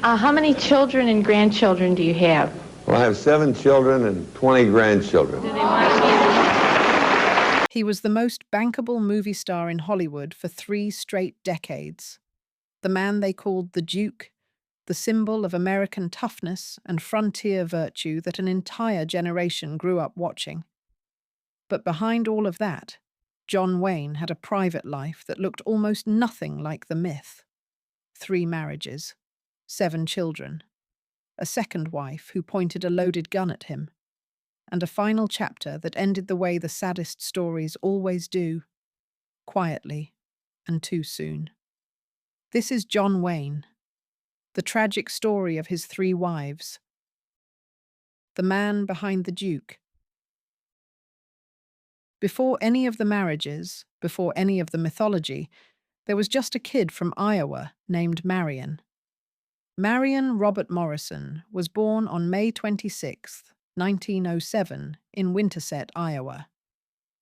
How many children and grandchildren do you have? Well, I have 7 children and 20 grandchildren. He was the most bankable movie star in Hollywood for 3 straight decades. The man they called the Duke, the symbol of American toughness and frontier virtue that an entire generation grew up watching. But behind all of that, John Wayne had a private life that looked almost nothing like the myth. 3 marriages, 7 children, a second wife who pointed a loaded gun at him, and a final chapter that ended the way the saddest stories always do, quietly and too soon. This is John Wayne, the tragic story of his 3 wives, the man behind the Duke. Before any of the marriages, before any of the mythology, there was just a kid from Iowa named Marian. Marian Robert Morrison was born on May 26, 1907, in Winterset, Iowa.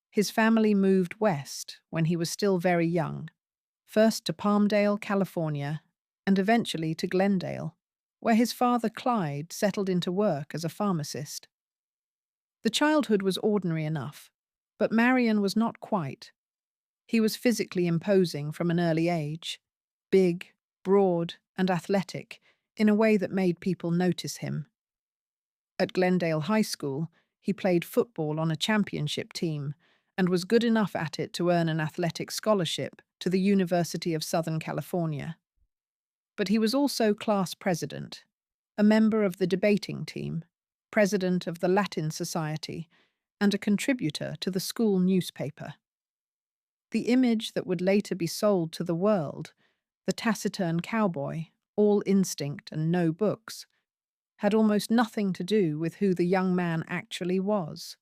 His family moved west when he was still very young, first to Palmdale, California, and eventually to Glendale, where his father Clyde settled into work as a pharmacist. The childhood was ordinary enough, but Marian was not quite. He was physically imposing from an early age, big, broad, and athletic, in a way that made people notice him. At Glendale High School, he played football on a championship team and was good enough at it to earn an athletic scholarship to the University of Southern California. But he was also class president, a member of the debating team, president of the Latin Society, and a contributor to the school newspaper. The image that would later be sold to the world, the taciturn cowboy, all instinct and no books, had almost nothing to do with who the young man actually was.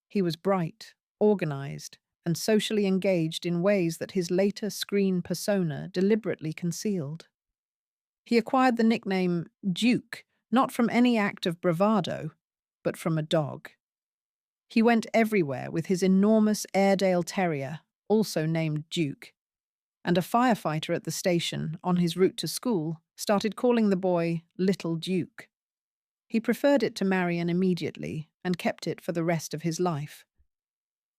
He was bright, organized, and socially engaged in ways that his later screen persona deliberately concealed. He acquired the nickname Duke not from any act of bravado, but from a dog. He went everywhere with his enormous Airedale Terrier, also named Duke, and a firefighter at the station, on his route to school, started calling the boy Little Duke. He preferred it to Marian immediately and kept it for the rest of his life.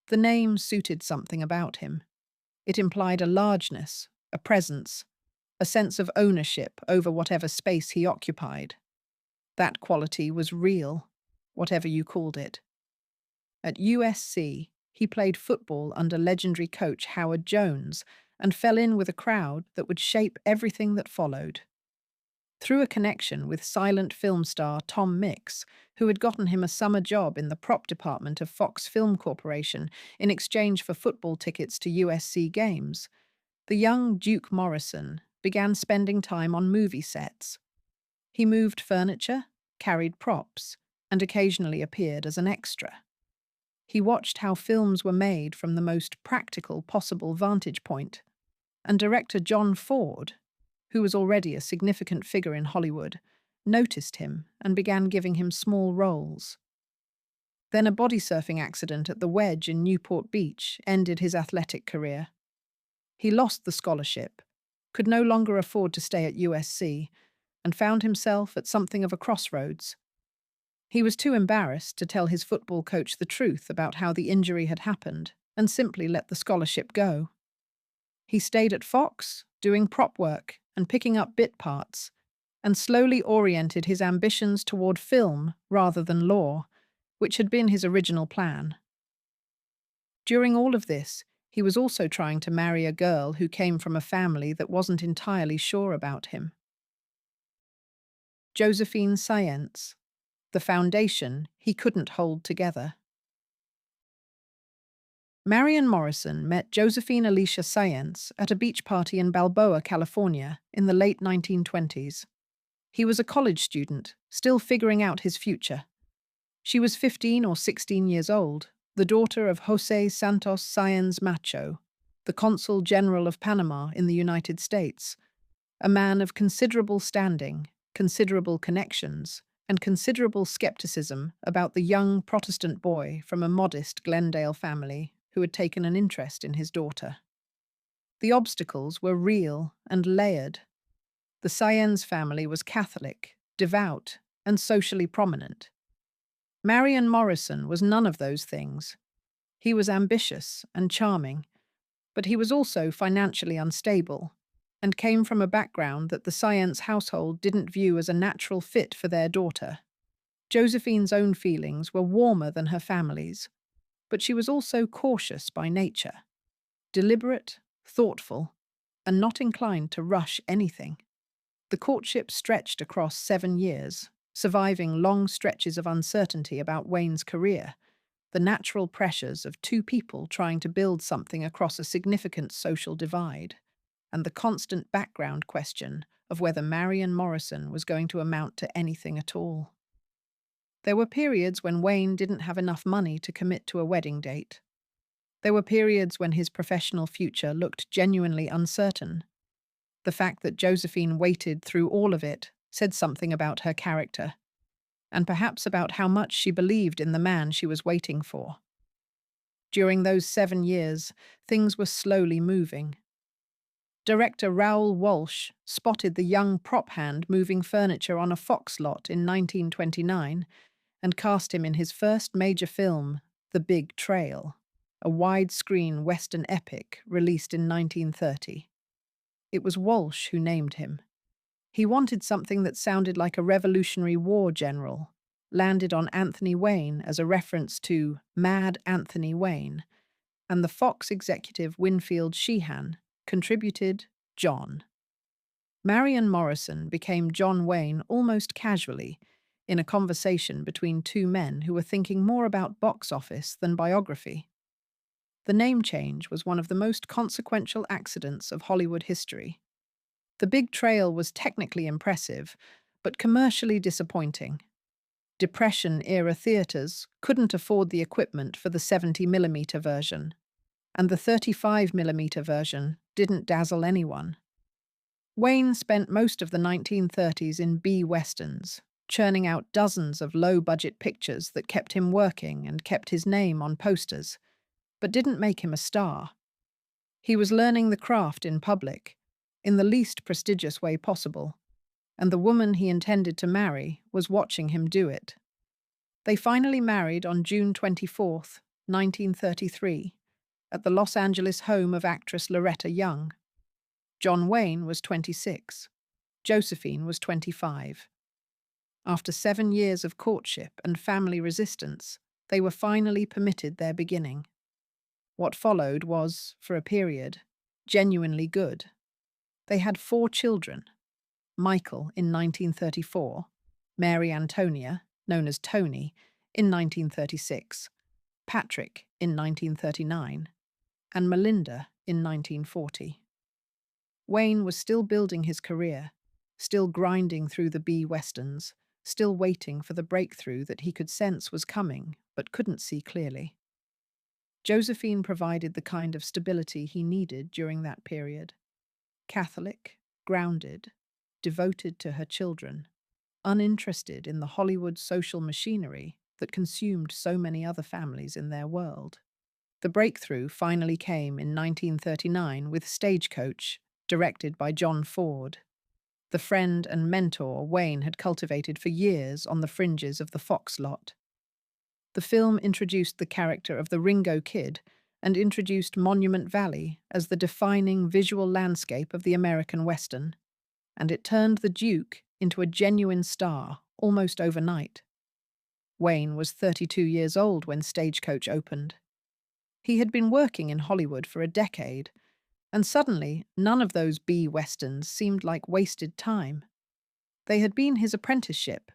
The name suited something about him. It implied a largeness, a presence, a sense of ownership over whatever space he occupied. That quality was real, whatever you called it. At USC, he played football under legendary coach Howard Jones and fell in with a crowd that would shape everything that followed. Through a connection with silent film star Tom Mix, who had gotten him a summer job in the prop department of Fox Film Corporation in exchange for football tickets to USC games, the young Duke Morrison began spending time on movie sets. He moved furniture, carried props, and occasionally appeared as an extra. He watched how films were made from the most practical possible vantage point, and director John Ford, who was already a significant figure in Hollywood, noticed him and began giving him small roles. Then a body surfing accident at the Wedge in Newport Beach ended his athletic career. He lost the scholarship, could no longer afford to stay at USC, and found himself at something of a crossroads. He was too embarrassed to tell his football coach the truth about how the injury had happened and simply let the scholarship go. He stayed at Fox, doing prop work and picking up bit parts, and slowly oriented his ambitions toward film rather than law, which had been his original plan. During all of this, he was also trying to marry a girl who came from a family that wasn't entirely sure about him. Josephine Science, the foundation he couldn't hold together. Marian Morrison met Josephine Alicia Science at a beach party in Balboa, California, in the late 1920s. He was a college student, still figuring out his future. She was 15 or 16 years old, the daughter of José Santos Sáenz Macho, the Consul General of Panama in the United States, a man of considerable standing, considerable connections, and considerable skepticism about the young Protestant boy from a modest Glendale family who had taken an interest in his daughter. The obstacles were real and layered. The Saenz family was Catholic, devout, and socially prominent. Marian Morrison was none of those things. He was ambitious and charming, but he was also financially unstable and came from a background that the Saenz household didn't view as a natural fit for their daughter. Josephine's own feelings were warmer than her family's, but she was also cautious by nature, deliberate, thoughtful, and not inclined to rush anything. The courtship stretched across 7 years, surviving long stretches of uncertainty about Wayne's career, the natural pressures of two people trying to build something across a significant social divide, and the constant background question of whether Marian Morrison was going to amount to anything at all. There were periods when Wayne didn't have enough money to commit to a wedding date. There were periods when his professional future looked genuinely uncertain. The fact that Josephine waited through all of it said something about her character, and perhaps about how much she believed in the man she was waiting for. During those 7 years, things were slowly moving. Director Raoul Walsh spotted the young prop hand moving furniture on a Fox lot in 1929 and cast him in his first major film, The Big Trail, a widescreen Western epic released in 1930. It was Walsh who named him. He wanted something that sounded like a Revolutionary War general, landed on Anthony Wayne as a reference to Mad Anthony Wayne, and the Fox executive Winfield Sheehan contributed John. Marian Morrison became John Wayne almost casually, in a conversation between two men who were thinking more about box office than biography. The name change was one of the most consequential accidents of Hollywood history. The Big Trail was technically impressive, but commercially disappointing. Depression-era theaters couldn't afford the equipment for the 70mm version, and the 35mm version didn't dazzle anyone. Wayne spent most of the 1930s in B-westerns, churning out dozens of low-budget pictures that kept him working and kept his name on posters, but didn't make him a star. He was learning the craft in public, in the least prestigious way possible, and the woman he intended to marry was watching him do it. They finally married on June 24, 1933, at the Los Angeles home of actress Loretta Young. John Wayne was 26. Josephine was 25. After 7 years of courtship and family resistance, they were finally permitted their beginning. What followed was, for a period, genuinely good. They had 4 children: Michael in 1934, Mary Antonia, known as Tony, in 1936, Patrick in 1939, and Melinda in 1940. Wayne was still building his career, still grinding through the B-westerns, still waiting for the breakthrough that he could sense was coming but couldn't see clearly. Josephine provided the kind of stability he needed during that period. Catholic, grounded, devoted to her children, uninterested in the Hollywood social machinery that consumed so many other families in their world. The breakthrough finally came in 1939 with Stagecoach, directed by John Ford, the friend and mentor Wayne had cultivated for years on the fringes of the Fox lot. The film introduced the character of the Ringo Kid and introduced Monument Valley as the defining visual landscape of the American Western, and it turned the Duke into a genuine star almost overnight. Wayne was 32 years old when Stagecoach opened. He had been working in Hollywood for a decade, and suddenly none of those B-westerns seemed like wasted time. They had been his apprenticeship,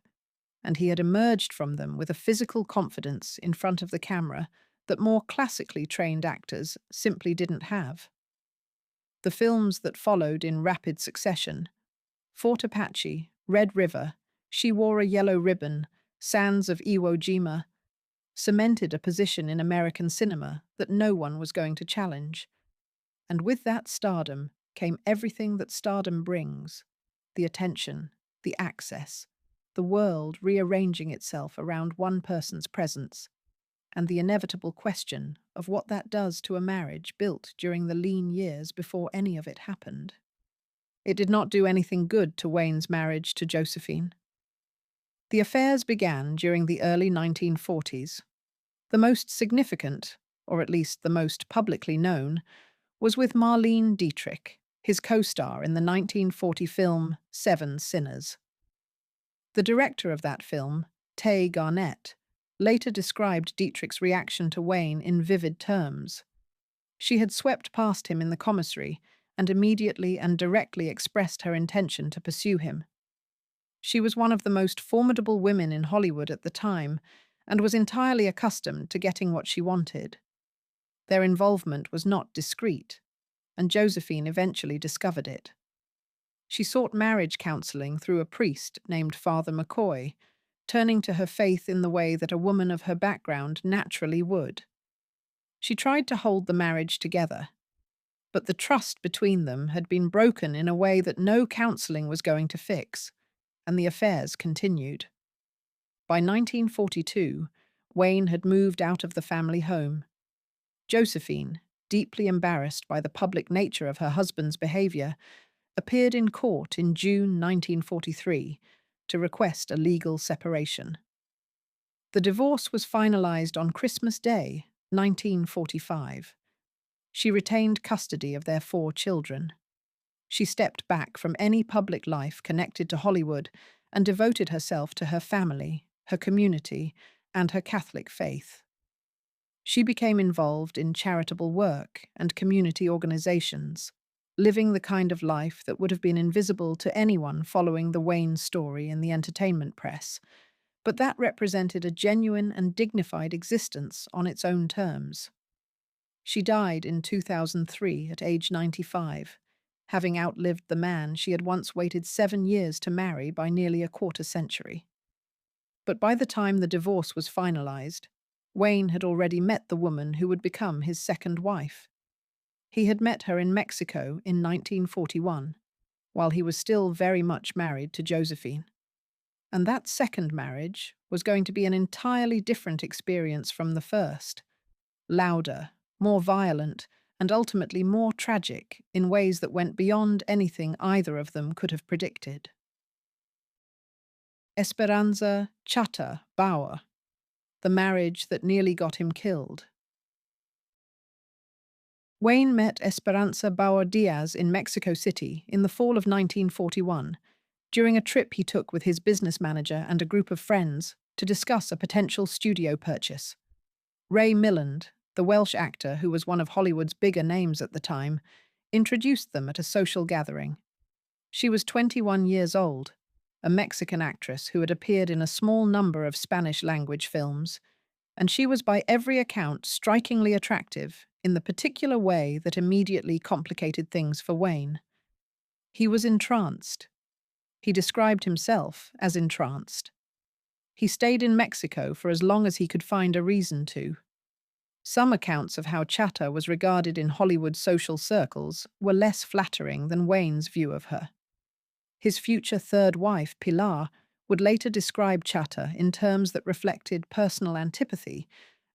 and he had emerged from them with a physical confidence in front of the camera that more classically trained actors simply didn't have. The films that followed in rapid succession, Fort Apache, Red River, She Wore a Yellow Ribbon, Sands of Iwo Jima, cemented a position in American cinema that no one was going to challenge. And with that stardom came everything that stardom brings: the attention, the access, the world rearranging itself around one person's presence, and the inevitable question of what that does to a marriage built during the lean years before any of it happened. It did not do anything good to Wayne's marriage to Josephine. The affairs began during the early 1940s. The most significant, or at least the most publicly known, was with Marlene Dietrich, his co-star in the 1940 film Seven Sinners. The director of that film, Tay Garnett, later described Dietrich's reaction to Wayne in vivid terms. She had swept past him in the commissary and immediately and directly expressed her intention to pursue him. She was one of the most formidable women in Hollywood at the time and was entirely accustomed to getting what she wanted. Their involvement was not discreet, and Josephine eventually discovered it. She sought marriage counseling through a priest named Father McCoy, turning to her faith in the way that a woman of her background naturally would. She tried to hold the marriage together, but the trust between them had been broken in a way that no counseling was going to fix, and the affairs continued. By 1942, Wayne had moved out of the family home. Josephine, deeply embarrassed by the public nature of her husband's behavior, appeared in court in June 1943 to request a legal separation. The divorce was finalized on Christmas Day, 1945. She retained custody of their 4 children. She stepped back from any public life connected to Hollywood and devoted herself to her family, her community, and her Catholic faith. She became involved in charitable work and community organizations, living the kind of life that would have been invisible to anyone following the Wayne story in the entertainment press, but that represented a genuine and dignified existence on its own terms. She died in 2003 at age 95, having outlived the man she had once waited 7 years to marry by nearly a quarter century. But by the time the divorce was finalized, Wayne had already met the woman who would become his second wife. He had met her in Mexico in 1941, while he was still very much married to Josephine. And that second marriage was going to be an entirely different experience from the first, louder, more violent, and ultimately more tragic in ways that went beyond anything either of them could have predicted. Esperanza Chata Bauer, the marriage that nearly got him killed. Wayne met Esperanza Bauer Diaz in Mexico City in the fall of 1941, during a trip he took with his business manager and a group of friends to discuss a potential studio purchase. Ray Milland, the Welsh actor who was one of Hollywood's bigger names at the time, introduced them at a social gathering. She was 21 years old, a Mexican actress who had appeared in a small number of Spanish-language films, and she was by every account strikingly attractive in the particular way that immediately complicated things for Wayne. He was entranced. He described himself as entranced. He stayed in Mexico for as long as he could find a reason to. Some accounts of how Chata was regarded in Hollywood social circles were less flattering than Wayne's view of her. His future third wife, Pilar, would later describe Chata in terms that reflected personal antipathy,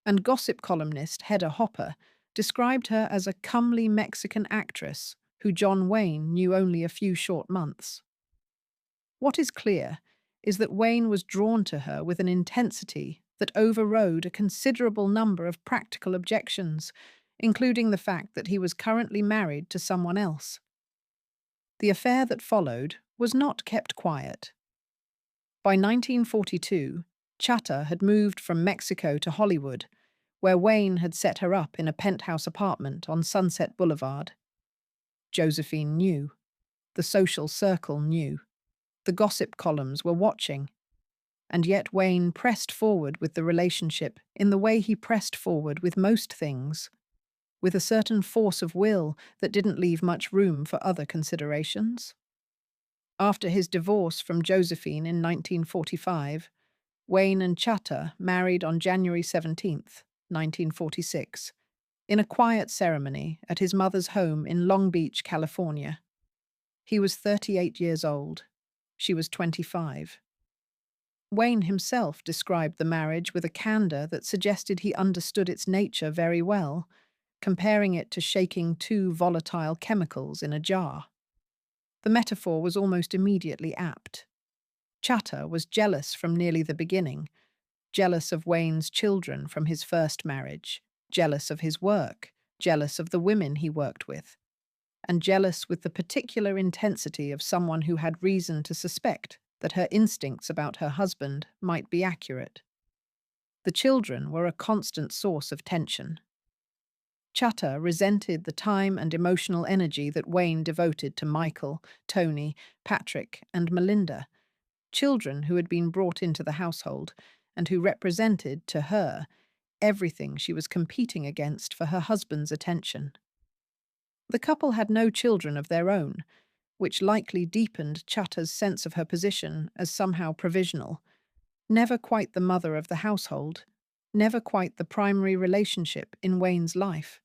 and gossip columnist Hedda Hopper described her as a comely Mexican actress who John Wayne knew only a few short months. What is clear is that Wayne was drawn to her with an intensity that overrode a considerable number of practical objections, including the fact that he was currently married to someone else. The affair that followed was not kept quiet. By 1942, Chata had moved from Mexico to Hollywood, where Wayne had set her up in a penthouse apartment on Sunset Boulevard. Josephine knew. The social circle knew. The gossip columns were watching. And yet Wayne pressed forward with the relationship in the way he pressed forward with most things, with a certain force of will that didn't leave much room for other considerations. After his divorce from Josephine in 1945, Wayne and Chata married on January 17, 1946, in a quiet ceremony at his mother's home in Long Beach, California. He was 38 years old. She was 25. Wayne himself described the marriage with a candor that suggested he understood its nature very well, comparing it to shaking 2 volatile chemicals in a jar. The metaphor was almost immediately apt. Chatter was jealous from nearly the beginning, jealous of Wayne's children from his first marriage, jealous of his work, jealous of the women he worked with, and jealous with the particular intensity of someone who had reason to suspect that her instincts about her husband might be accurate. The children were a constant source of tension. Chatter resented the time and emotional energy that Wayne devoted to Michael, Tony, Patrick, and Melinda, children who had been brought into the household and who represented, to her, everything she was competing against for her husband's attention. The couple had no children of their own, which likely deepened Chatter's sense of her position as somehow provisional, never quite the mother of the household, never quite the primary relationship in Wayne's life.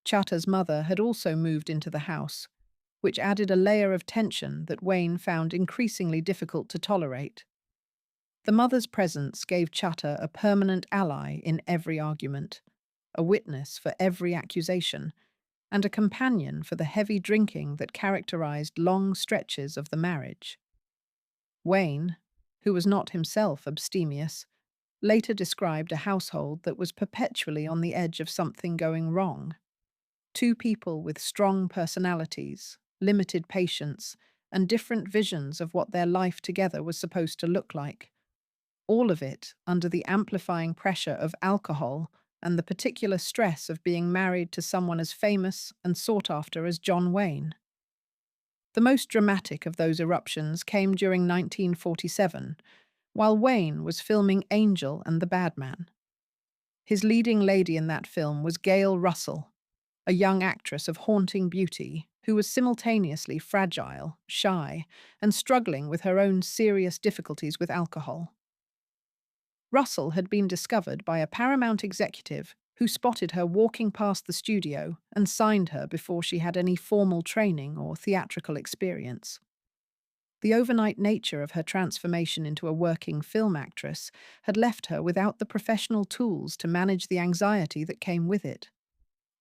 Chatter's mother had also moved into the house, which added a layer of tension that Wayne found increasingly difficult to tolerate. The mother's presence gave Chatter a permanent ally in every argument, a witness for every accusation, and a companion for the heavy drinking that characterized long stretches of the marriage. Wayne, who was not himself abstemious, later described a household that was perpetually on the edge of something going wrong. Two people with strong personalities, limited patience, and different visions of what their life together was supposed to look like. All of it under the amplifying pressure of alcohol and the particular stress of being married to someone as famous and sought after as John Wayne. The most dramatic of those eruptions came during 1947, while Wayne was filming Angel and the Bad Man. His leading lady in that film was Gail Russell, a young actress of haunting beauty who was simultaneously fragile, shy, and struggling with her own serious difficulties with alcohol. Russell had been discovered by a Paramount executive who spotted her walking past the studio and signed her before she had any formal training or theatrical experience. The overnight nature of her transformation into a working film actress had left her without the professional tools to manage the anxiety that came with it.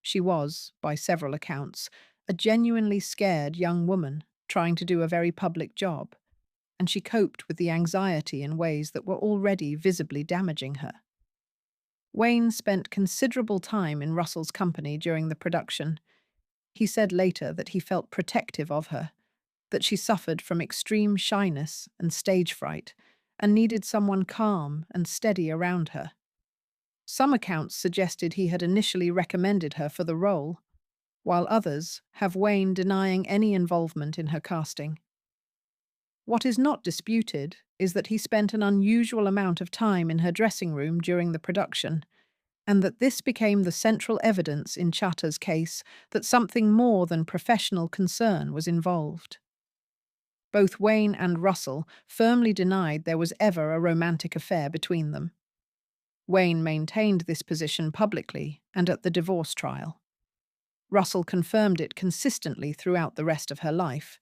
She was, by several accounts, a genuinely scared young woman trying to do a very public job, and she coped with the anxiety in ways that were already visibly damaging her. Wayne spent considerable time in Russell's company during the production. He said later that he felt protective of her, that she suffered from extreme shyness and stage fright and needed someone calm and steady around her. Some accounts suggested he had initially recommended her for the role, while others have Wayne denying any involvement in her casting. What is not disputed is that he spent an unusual amount of time in her dressing room during the production, and that this became the central evidence in Chatter's case that something more than professional concern was involved. Both Wayne and Russell firmly denied there was ever a romantic affair between them. Wayne maintained this position publicly and at the divorce trial. Russell confirmed it consistently throughout the rest of her life,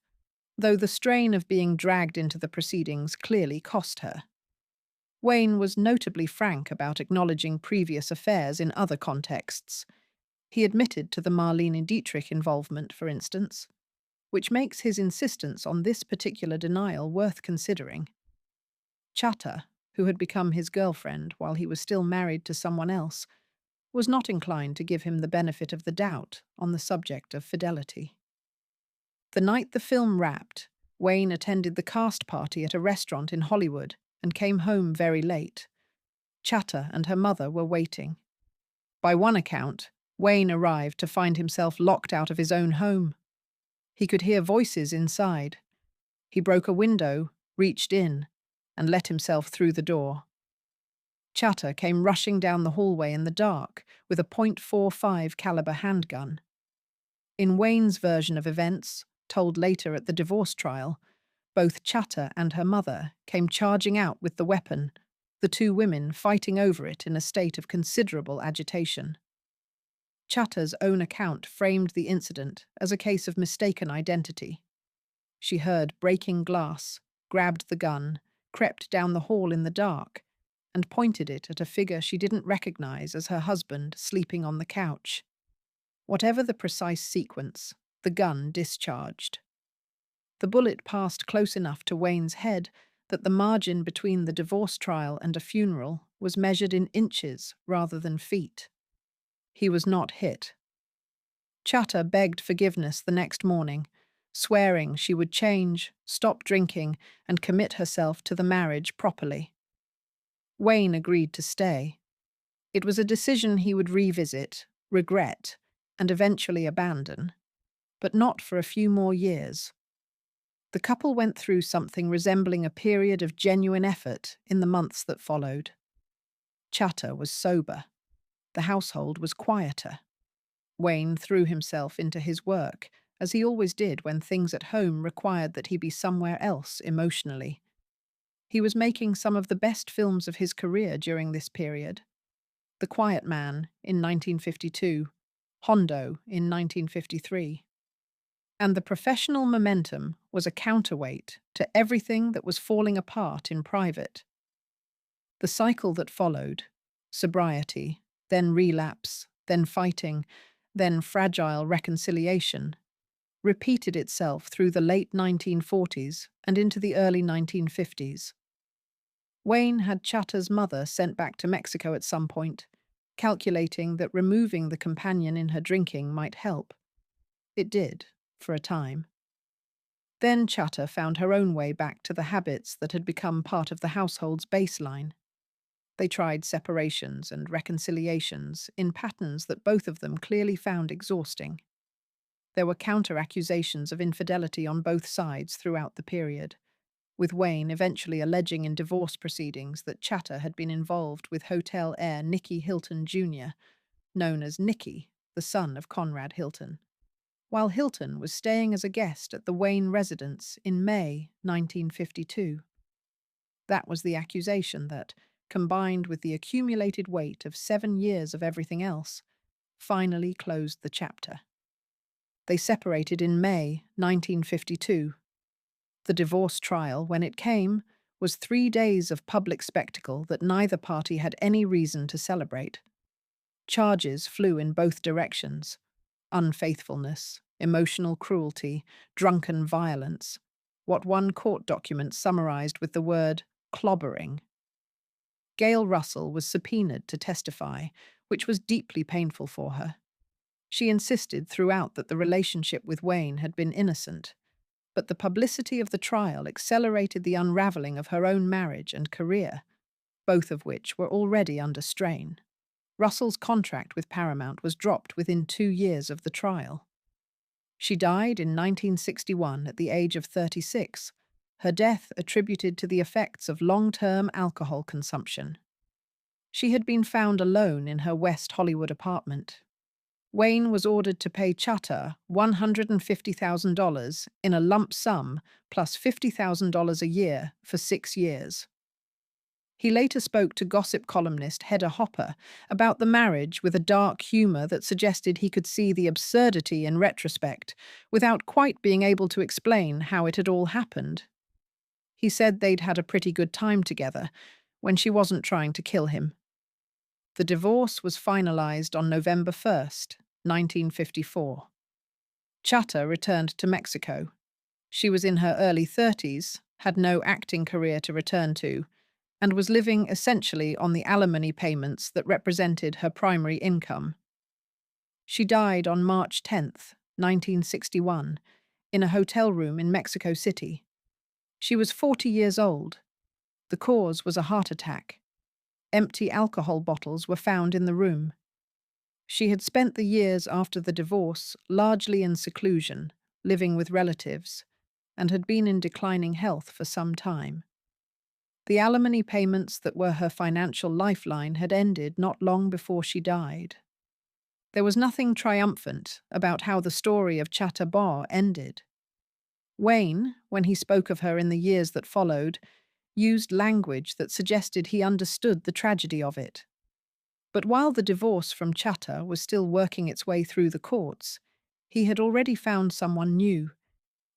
though the strain of being dragged into the proceedings clearly cost her. Wayne was notably frank about acknowledging previous affairs in other contexts. He admitted to the Marlene Dietrich involvement, for instance, which makes his insistence on this particular denial worth considering. Chatter, who had become his girlfriend while he was still married to someone else, was not inclined to give him the benefit of the doubt on the subject of fidelity. The night the film wrapped, Wayne attended the cast party at a restaurant in Hollywood and came home very late. Chatter and her mother were waiting. By one account, Wayne arrived to find himself locked out of his own home. He could hear voices inside. He broke a window, reached in, and let himself through the door. Chatter came rushing down the hallway in the dark with a .45 caliber handgun. In Wayne's version of events, told later at the divorce trial, both Chatter and her mother came charging out with the weapon, the two women fighting over it in a state of considerable agitation. Chatter's own account framed the incident as a case of mistaken identity. She heard breaking glass, grabbed the gun, crept down the hall in the dark, and pointed it at a figure she didn't recognize as her husband sleeping on the couch. Whatever the precise sequence, the gun discharged. The bullet passed close enough to Wayne's head that the margin between the divorce trial and a funeral was measured in inches rather than feet. He was not hit. Chatter begged forgiveness the next morning, swearing she would change, stop drinking, and commit herself to the marriage properly. Wayne agreed to stay. It was a decision he would revisit, regret, and eventually abandon, but not for a few more years. The couple went through something resembling a period of genuine effort in the months that followed. Chatter was sober. The household was quieter. Wayne threw himself into his work, as he always did when things at home required that he be somewhere else emotionally. He was making some of the best films of his career during this period. The Quiet Man in 1952, Hondo in 1953. And the professional momentum was a counterweight to everything that was falling apart in private. The cycle that followed, sobriety, then relapse, then fighting, then fragile reconciliation, repeated itself through the late 1940s and into the early 1950s. Wayne had Chatter's mother sent back to Mexico at some point, calculating that removing the companion in her drinking might help. It did, for a time. Then Chatter found her own way back to the habits that had become part of the household's baseline. They tried separations and reconciliations in patterns that both of them clearly found exhausting. There were counter-accusations of infidelity on both sides throughout the period, with Wayne eventually alleging in divorce proceedings that Chatter had been involved with hotel heir Nicky Hilton Jr., known as Nicky, the son of Conrad Hilton, while Hilton was staying as a guest at the Wayne residence in May 1952. That was the accusation that, combined with the accumulated weight of 7 years of everything else, finally closed the chapter. They separated in May 1952. The divorce trial, when it came, was 3 days of public spectacle that neither party had any reason to celebrate. Charges flew in both directions: unfaithfulness, emotional cruelty, drunken violence, what one court document summarized with the word clobbering. Gail Russell was subpoenaed to testify, which was deeply painful for her. She insisted throughout that the relationship with Wayne had been innocent, but the publicity of the trial accelerated the unraveling of her own marriage and career, both of which were already under strain. Russell's contract with Paramount was dropped within 2 years of the trial. She died in 1961 at the age of 36, her death attributed to the effects of long-term alcohol consumption. She had been found alone in her West Hollywood apartment. Wayne was ordered to pay Chatter $150,000 in a lump sum plus $50,000 a year for 6 years. He later spoke to gossip columnist Hedda Hopper about the marriage with a dark humor that suggested he could see the absurdity in retrospect, without quite being able to explain how it had all happened. He said they'd had a pretty good time together, when she wasn't trying to kill him. The divorce was finalized on November 1st, 1954. Chatter returned to Mexico. She was in her early 30s, had no acting career to return to, and was living essentially on the alimony payments that represented her primary income. She died on March 10th, 1961, in a hotel room in Mexico City. She was 40 years old. The cause was a heart attack. Empty alcohol bottles were found in the room. She had spent the years after the divorce largely in seclusion, living with relatives, and had been in declining health for some time. The alimony payments that were her financial lifeline had ended not long before she died. There was nothing triumphant about how the story of Chatter Bar ended. Wayne, when he spoke of her in the years that followed, used language that suggested he understood the tragedy of it. But while the divorce from Chatter was still working its way through the courts, he had already found someone new.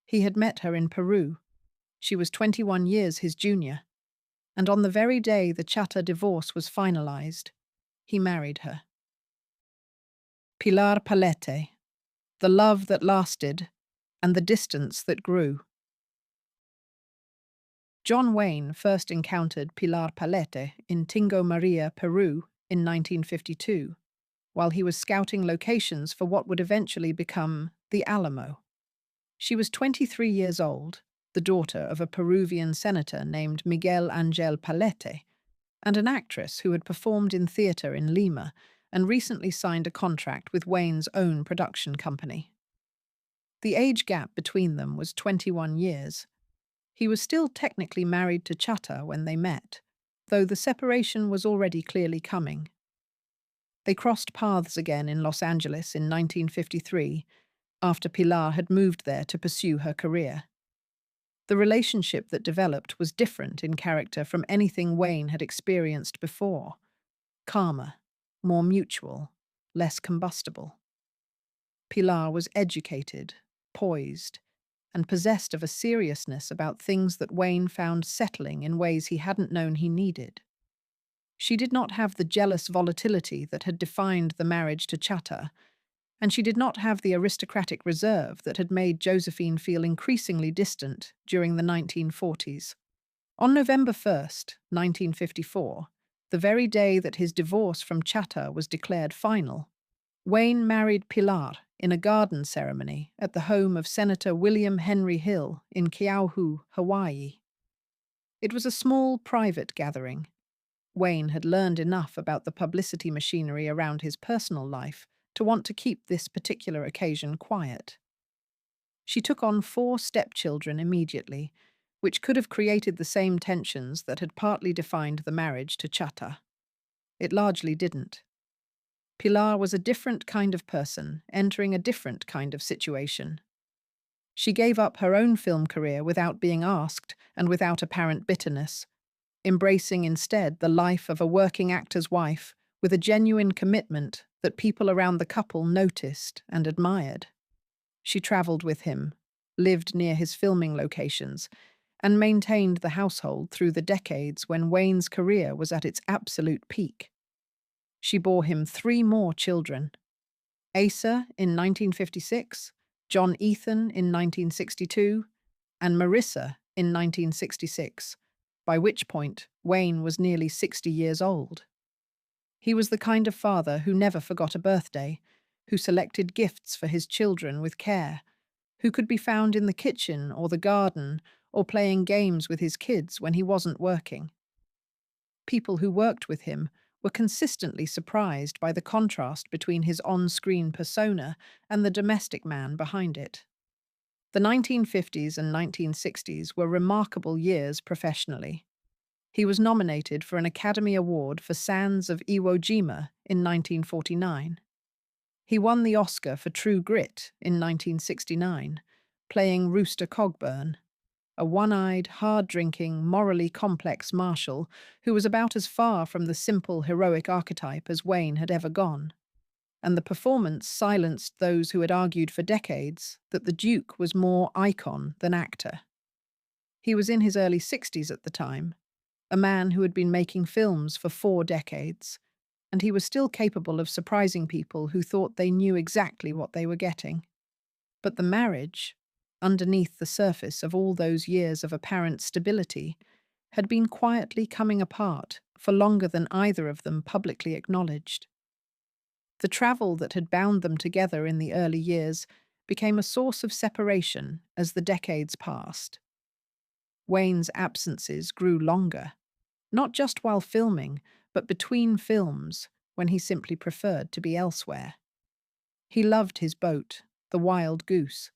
He had met her in Peru. She was 21 years his junior, and on the very day the Chatter divorce was finalized, he married her. Pilar Pallete, The Love That Lasted and the Distance That Grew. John Wayne first encountered Pilar Pallete in Tingo Maria, Peru, in 1952, while he was scouting locations for what would eventually become the Alamo. She was 23 years old, the daughter of a Peruvian senator named Miguel Angel Pallete, and an actress who had performed in theater in Lima and recently signed a contract with Wayne's own production company. The age gap between them was 21 years. He was still technically married to Chata when they met, though the separation was already clearly coming. They crossed paths again in Los Angeles in 1953, after Pilar had moved there to pursue her career. The relationship that developed was different in character from anything Wayne had experienced before. Calmer, more mutual, less combustible. Pilar was educated, poised, and possessed of a seriousness about things that Wayne found settling in ways he hadn't known he needed. She did not have the jealous volatility that had defined the marriage to Chata, and she did not have the aristocratic reserve that had made Josephine feel increasingly distant during the 1940s. On November 1st, 1954, the very day that his divorce from Chata was declared final, Wayne married Pilar in a garden ceremony at the home of Senator William Henry Hill in Keauhou, Hawaii. It was a small, private gathering. Wayne had learned enough about the publicity machinery around his personal life to want to keep this particular occasion quiet. She took on 4 stepchildren immediately, which could have created the same tensions that had partly defined the marriage to Chata. It largely didn't. Pilar was a different kind of person, entering a different kind of situation. She gave up her own film career without being asked and without apparent bitterness, embracing instead the life of a working actor's wife with a genuine commitment that people around the couple noticed and admired. She traveled with him, lived near his filming locations, and maintained the household through the decades when Wayne's career was at its absolute peak. She bore him 3 more children: Asa in 1956, John Ethan in 1962, and Marissa in 1966, by which point Wayne was nearly 60 years old. He was the kind of father who never forgot a birthday, who selected gifts for his children with care, who could be found in the kitchen or the garden or playing games with his kids when he wasn't working. People who worked with him were consistently surprised by the contrast between his on-screen persona and the domestic man behind it. The 1950s and 1960s were remarkable years professionally. He was nominated for an Academy Award for Sands of Iwo Jima in 1949. He won the Oscar for True Grit in 1969, playing Rooster Cogburn, a one-eyed, hard-drinking, morally complex marshal who was about as far from the simple, heroic archetype as Wayne had ever gone. And the performance silenced those who had argued for decades that the Duke was more icon than actor. He was in his early 60s at the time, a man who had been making films for 4 decades, and he was still capable of surprising people who thought they knew exactly what they were getting. But the marriage, underneath the surface of all those years of apparent stability, had been quietly coming apart for longer than either of them publicly acknowledged. The travel that had bound them together in the early years became a source of separation as the decades passed. Wayne's absences grew longer, not just while filming, but between films, when he simply preferred to be elsewhere. He loved his boat, the Wild Goose,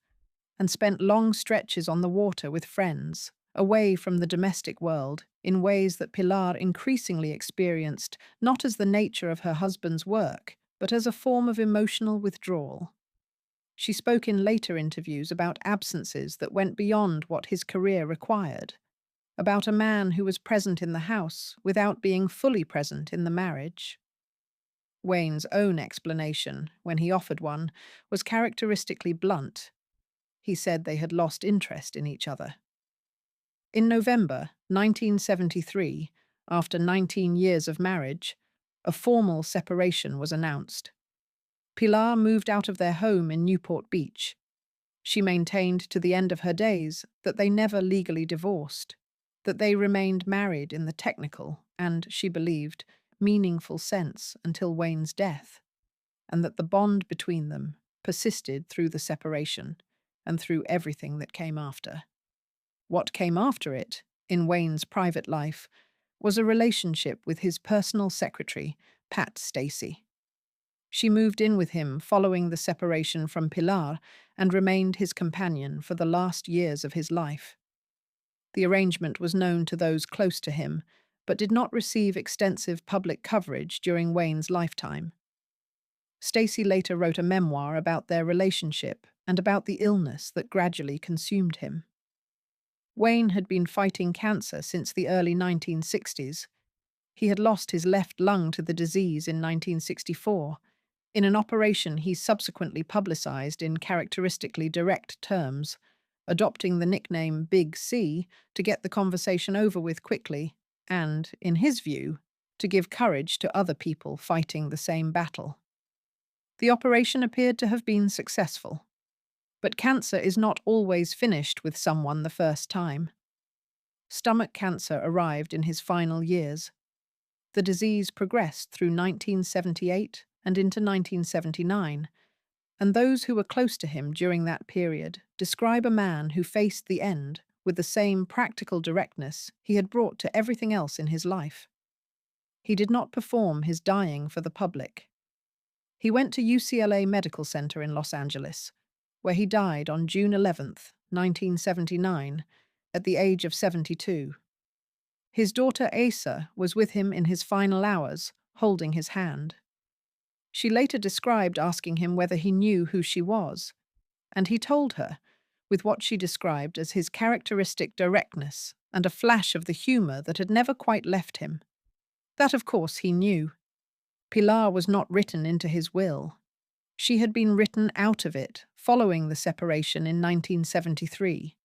and spent long stretches on the water with friends, away from the domestic world, in ways that Pilar increasingly experienced not as the nature of her husband's work, but as a form of emotional withdrawal. She spoke in later interviews about absences that went beyond what his career required, about a man who was present in the house without being fully present in the marriage. Wayne's own explanation, when he offered one, was characteristically blunt. He said they had lost interest in each other. In November 1973, after 19 years of marriage, a formal separation was announced. Pilar moved out of their home in Newport Beach. She maintained to the end of her days that they never legally divorced. that they remained married in the technical and, she believed, meaningful sense until Wayne's death, and that the bond between them persisted through the separation and through everything that came after. What came after it, in Wayne's private life, was a relationship with his personal secretary, Pat Stacey. She moved in with him following the separation from Pilar and remained his companion for the last years of his life. The arrangement was known to those close to him, but did not receive extensive public coverage during Wayne's lifetime. Stacey later wrote a memoir about their relationship and about the illness that gradually consumed him. Wayne had been fighting cancer since the early 1960s. He had lost his left lung to the disease in 1964, in an operation he subsequently publicized in characteristically direct terms, adopting the nickname Big C to get the conversation over with quickly and, in his view, to give courage to other people fighting the same battle. The operation appeared to have been successful. But cancer is not always finished with someone the first time. Stomach cancer arrived in his final years. The disease progressed through 1978 and into 1979, and those who were close to him during that period describe a man who faced the end with the same practical directness he had brought to everything else in his life. He did not perform his dying for the public. He went to UCLA Medical Center in Los Angeles, where he died on June 11th, 1979, at the age of 72. His daughter Asa was with him in his final hours, holding his hand. She later described asking him whether he knew who she was, and he told her, with what she described as his characteristic directness and a flash of the humor that had never quite left him. That, of course, he knew. Pilar was not written into his will. She had been written out of it following the separation in 1973.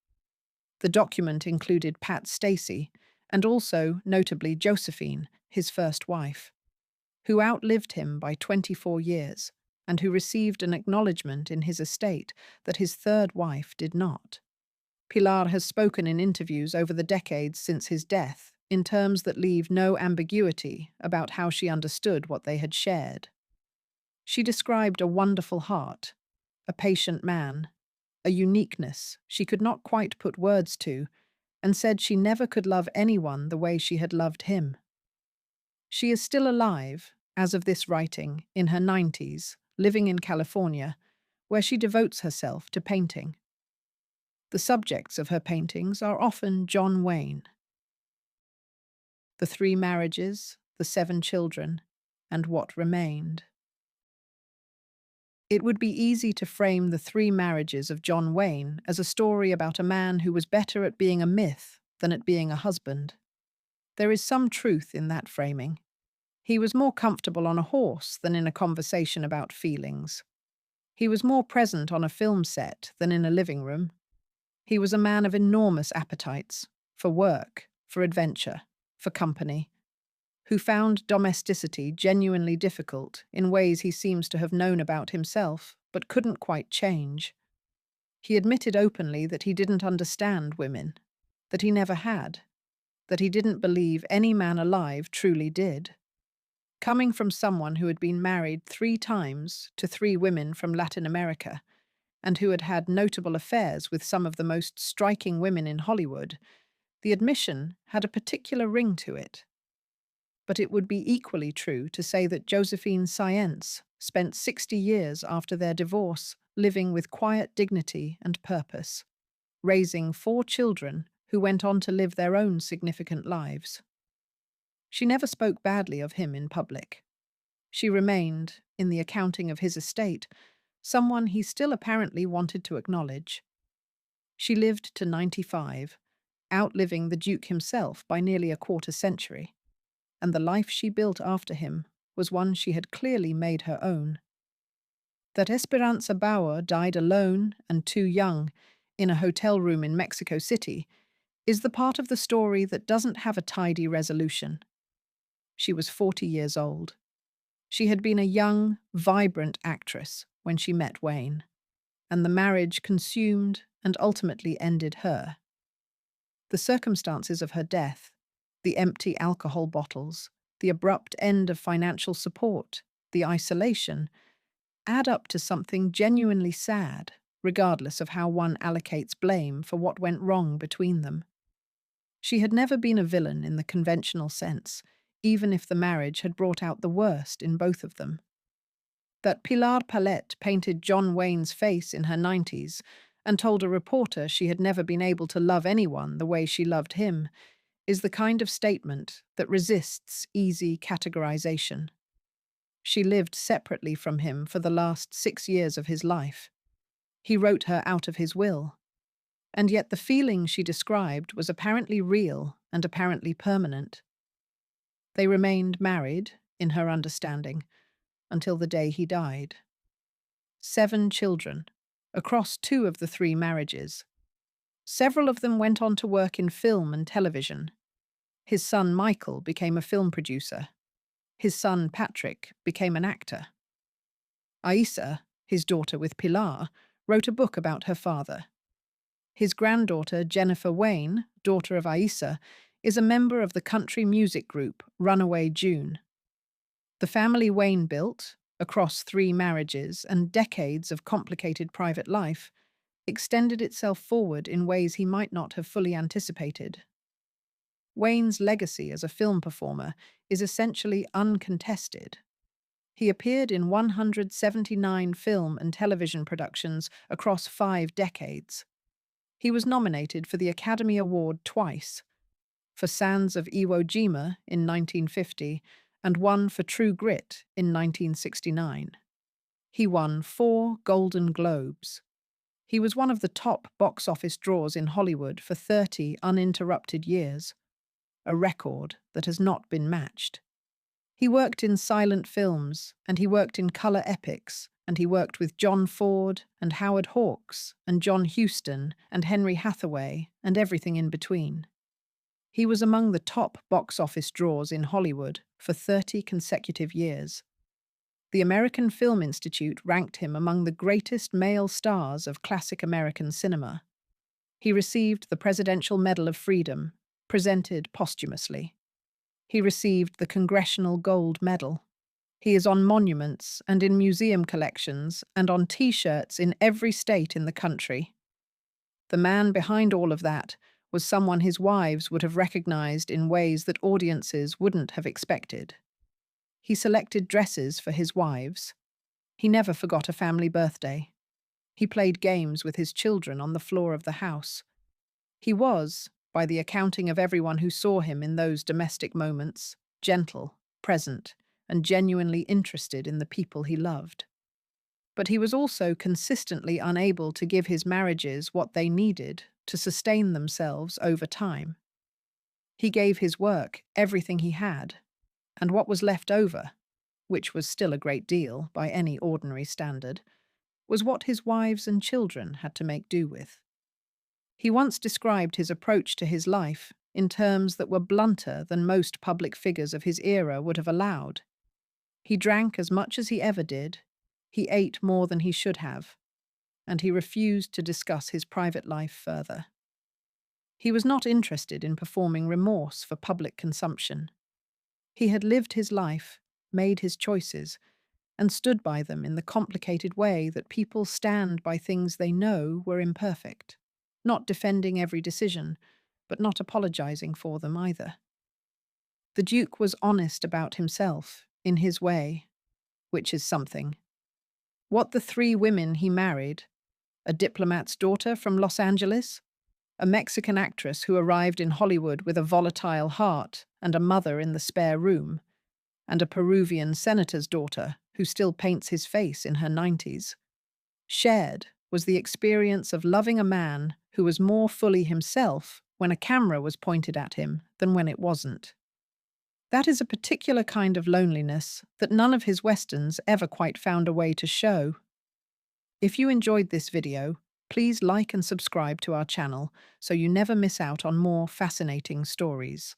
The document included Pat Stacey and also, notably, Josephine, his first wife, who outlived him by 24 years and who received an acknowledgement in his estate that his third wife did not. Pilar has spoken in interviews over the decades since his death in terms that leave no ambiguity about how she understood what they had shared. She described a wonderful heart, a patient man, a uniqueness she could not quite put words to, and said she never could love anyone the way she had loved him. She is still alive, as of this writing, in her 90s, living in California, where she devotes herself to painting. The subjects of her paintings are often John Wayne. The 3 marriages, the 7 children, and what remained. It would be easy to frame the 3 marriages of John Wayne as a story about a man who was better at being a myth than at being a husband. There is some truth in that framing. He was more comfortable on a horse than in a conversation about feelings. He was more present on a film set than in a living room. He was a man of enormous appetites, for work, for adventure, for company, who found domesticity genuinely difficult in ways he seems to have known about himself but couldn't quite change. He admitted openly that he didn't understand women, that he never had, that he didn't believe any man alive truly did. Coming from someone who had been married 3 times to 3 women from Latin America, and who had had notable affairs with some of the most striking women in Hollywood, the admission had a particular ring to it. But it would be equally true to say that Josephine Science spent 60 years after their divorce living with quiet dignity and purpose, raising 4 children who went on to live their own significant lives. She never spoke badly of him in public. She remained, in the accounting of his estate, someone he still apparently wanted to acknowledge. She lived to 95, outliving the Duke himself by nearly a quarter century, and the life she built after him was one she had clearly made her own. That Esperanza Bauer died alone and too young in a hotel room in Mexico City is the part of the story that doesn't have a tidy resolution. She was 40 years old. She had been a young, vibrant actress when she met Wayne, and the marriage consumed and ultimately ended her. The circumstances of her death, the empty alcohol bottles, the abrupt end of financial support, the isolation, add up to something genuinely sad, regardless of how one allocates blame for what went wrong between them. She had never been a villain in the conventional sense, even if the marriage had brought out the worst in both of them. That Pilar Pallete painted John Wayne's face in her 90s and told a reporter she had never been able to love anyone the way she loved him is the kind of statement that resists easy categorization. She lived separately from him for the last 6 years of his life. He wrote her out of his will. And yet the feeling she described was apparently real and apparently permanent. They remained married, in her understanding, until the day he died. 7 children, across 2 of the 3 marriages. Several of them went on to work in film and television. His son Michael became a film producer. His son Patrick became an actor. Aissa, his daughter with Pilar, wrote a book about her father. His granddaughter Jennifer Wayne, daughter of Aissa, is a member of the country music group Runaway June. The family Wayne built, across 3 marriages and decades of complicated private life, extended itself forward in ways he might not have fully anticipated. Wayne's legacy as a film performer is essentially uncontested. He appeared in 179 film and television productions across 5 decades. He was nominated for the Academy Award twice, for Sands of Iwo Jima in 1950 and won for True Grit in 1969. He won 4 Golden Globes. He was one of the top box office draws in Hollywood for 30 uninterrupted years, a record that has not been matched. He worked in silent films, and he worked in color epics, and he worked with John Ford and Howard Hawks and John Huston and Henry Hathaway and everything in between. He was among the top box office draws in Hollywood for 30 consecutive years. The American Film Institute ranked him among the greatest male stars of classic American cinema. He received the Presidential Medal of Freedom, presented posthumously. He received the Congressional Gold Medal. He is on monuments and in museum collections and on T-shirts in every state in the country. The man behind all of that was someone his wives would have recognized in ways that audiences wouldn't have expected. He selected dresses for his wives. He never forgot a family birthday. He played games with his children on the floor of the house. He was, by the accounting of everyone who saw him in those domestic moments, gentle, present, and genuinely interested in the people he loved. But he was also consistently unable to give his marriages what they needed to sustain themselves over time. He gave his work everything he had, and what was left over, which was still a great deal by any ordinary standard, was what his wives and children had to make do with. He once described his approach to his life in terms that were blunter than most public figures of his era would have allowed. He drank as much as he ever did, he ate more than he should have, and he refused to discuss his private life further. He was not interested in performing remorse for public consumption. He had lived his life, made his choices, and stood by them in the complicated way that people stand by things they know were imperfect, not defending every decision, but not apologizing for them either. The Duke was honest about himself, in his way, which is something. What the 3 women he married, a diplomat's daughter from Los Angeles, a Mexican actress who arrived in Hollywood with a volatile heart and a mother in the spare room, and a Peruvian senator's daughter who still paints his face in her 90s, shared was the experience of loving a man who was more fully himself when a camera was pointed at him than when it wasn't. That is a particular kind of loneliness that none of his westerns ever quite found a way to show. If you enjoyed this video, please like and subscribe to our channel so you never miss out on more fascinating stories.